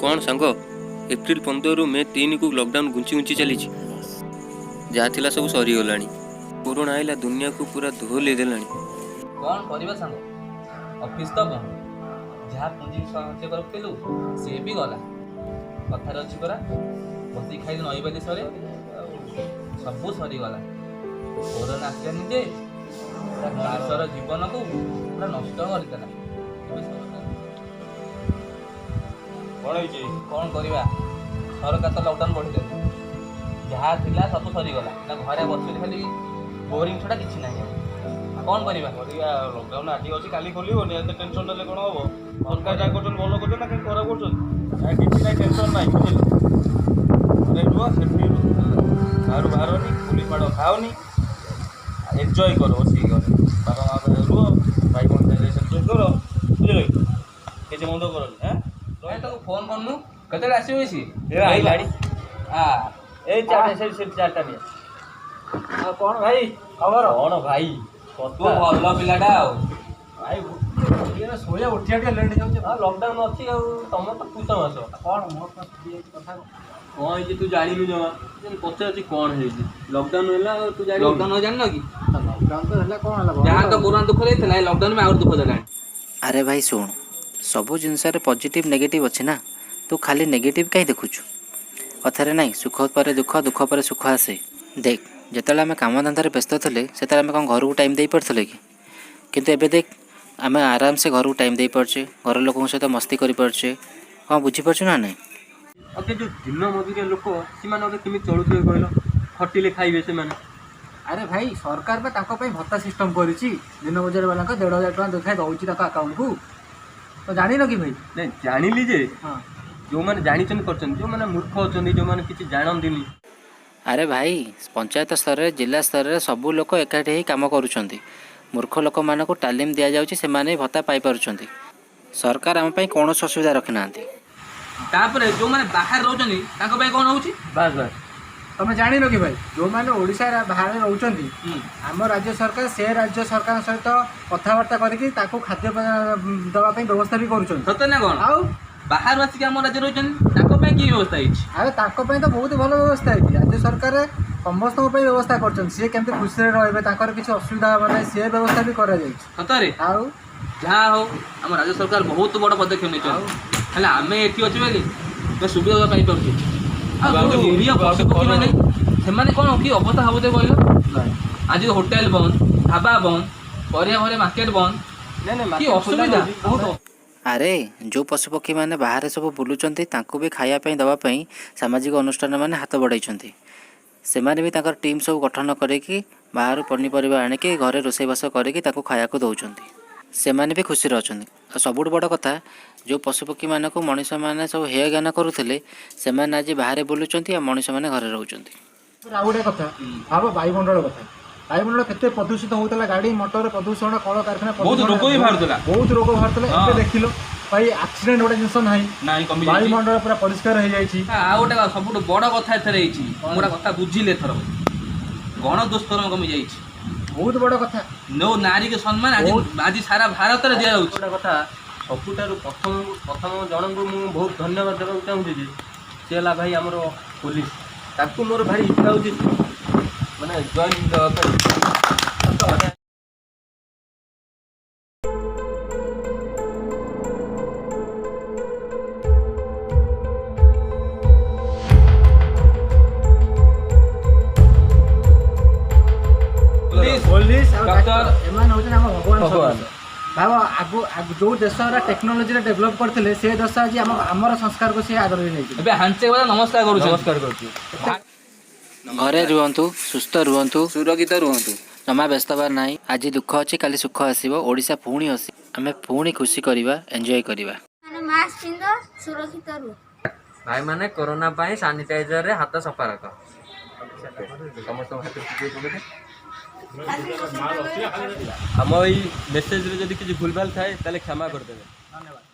कौन सांग एप्रिल 15 मे 3 को लॉकडाउन घुंची घुंची चली जहाँ थिला सब सरीगला कोरोना आइला दुनिया को पूरा धोले देलानी। कौन करबा सांग ऑफिस तो बंद जहाँ पुंजी संचय करूँ सी भी गला कथार अच्छी परा बसी खाई नई बाली सरे सब सरीगला कोरोना आसलानी जे मासर जीवन को पूरा नष्ट करदेला। कौन करवा सरकार तो लॉकडाउन बढ़ी जहाँ थिला सब सरीगला ना घरे बस खाली बोरिंग छड़ा किसी ना कौन करवा लॉकडाउन आज अच्छी काली खोल टेंशन ना कौन हम सरकार जहाँ कर भल कर ना कहीं खराब कर किसी ना टेंशन ना रुह सेफ्टी बाहर बाहरनी पुलिस माड़ खाओनी एंजॉय कर बस रुह भाई कौन एंजॉय कर बुझे किसी मंद कर फोन करनु कते आसो सी गाड़ी हाँ ए चार्टा नहीं कौन भाई खबर कौन भाई तू भल पिलाटा भाई शोया उठिया टे लेट जाऊँ लॉकडाउन अच्छी तुम तो पूछ मास कौन मोर कथा कौन है तू जानी जमा पचार कौन है लॉकडाउन है तू जान लॉकडाउन जान कि लॉकडाउन तो है कौन है जहाँ तो कोरोना दुख देता लॉकडाउन में और दुख देला। अरे भाई शुण सबू जिनस पॉजिटिव नेगेटिव अच्छे ना तू खाली नेगेटिव कहीं देखुचु कथार ना सुख पर दुख दुख पर सुख आसे देख जिते आम कम धंदार व्यस्त थे से कौन घर को टाइम दे पारे कि किंतु एबे देख आम आराम से घर को टाइम दे पारे घर लोक सहित मस्ती कर पारे कौन बुझीपारु ना नहीं अगे जो दिन मजुरिया लोक से चलुवे कहल खटिले खाइबे से अरे भाई सरकार भत्ता सिस्टम करिछि दिन मजूरी वाला 1,500 टका देखा दौर अकाउंट को तो जान कि भाई नहीं जानिली जे हाँ जो मैंने जानी जो मैंने मूर्ख अच्छा जो मैंने किसी जानती अरे भाई पंचायत स्तर में जिला स्तर में सबू लोक एकाठी ही कम करुँच मूर्ख लोक मानक तालीम दि जाऊँगी से भत्ता पाइपर सरकार आम कौन असुविधा रखी ना जो मैंने बाहर रोचनी कौन होची बस बस तुम जान कि भाई जो मैंने ओडिशा बाहर रोचंती आम राज्य सरकार से राज्य सरकार सहित कथबार्ता करके खाद्य दवाई व्यवस्था भी करुँच सत्य ना कौन आउ बाहर आसिक आम राज्य रोचनी कि व्यवस्था है अरे तो बहुत भल व्यवस्था है राज्य सरकार समस्त व्यवस्था कर खुशी रही किसी असुविधा ना सी व्यवस्था भी कर सतरे आउ जहाँ हो आम राज्य सरकार बहुत बड़ पदक्षेप नहीं आम ये अच्छे बोली सुविधा पाई पशुपक्षी मैंने कौन कि अवस्था हम कहल आज होटेल बंद ढाबा बंद परिया भरे मार्केट बंद कि असुविधा बहुत अरे जो पशुपक्षी मैंने बाहर सब बुलूँ भी खायापी दवापाई सामाजिक अनुष्ठान मैंने हाथ बढ़ाई से भी टीम सब गठन करके बाहर पनीपरिया आणिकी घरे रोसईबास करके खाया दौरान से भी खुशी अच्छा सबुठ बड़ कथा जो पशुपक्षी मान को मनीष मैंने सब हेय ज्ञान करुले से आज बाहर बुलूँ मनीष मैंने घरे रोच गोटे कथा भाव वायुमंडल कथा वायुमंडल केते प्रदूषित होता गाड़ी मोटर प्रदूषण कल कारखाना बहुत रोग भी बहुत रोग बाहर देख लो भाई एक्सीडेंट गोटे जिन ना वायुमंडल पूरा परिष्कार हो जाए गोटे सब बड़ कथा गोटे कथा बुझिले थर गण दुष्कर्म कमी जाइए बहुत बड़ कथा नो नारी के सम्मान आज सारा भारत में दिया गोटे कथा सबुठार प्रथम प्रथम जन को मुझे बहुत धन्यवाद देवा चाहूँगी सी है भाई आमर पुलिस ताकू मोर भारी इच्छा हो मैंने जॉइन देवा भगवान भाव आगु जो देश टेक्नोलोजी डेभलप करते से देश आज आमर संस्कार को सी आदर नहीं हांचे नमस्कार नमस्कार कर घरे रुहतु सुस्थ रुहतु सुरक्षित रुहतु जमा व्यस्त बार ना आज दुख अच्छी काली सुख आसो ओडिशा पुणी हसी आम पुणी खुशी करवा एंजॉय करवा सुरक्षित भाई माने कोरोना पाई सैनिटाइजर रे हाथ सफा रख समस्त हाथ आम ये मेसेज रे जदि किसी भूलभाल थाए ताले क्षमा कर देबे। धन्यवाद।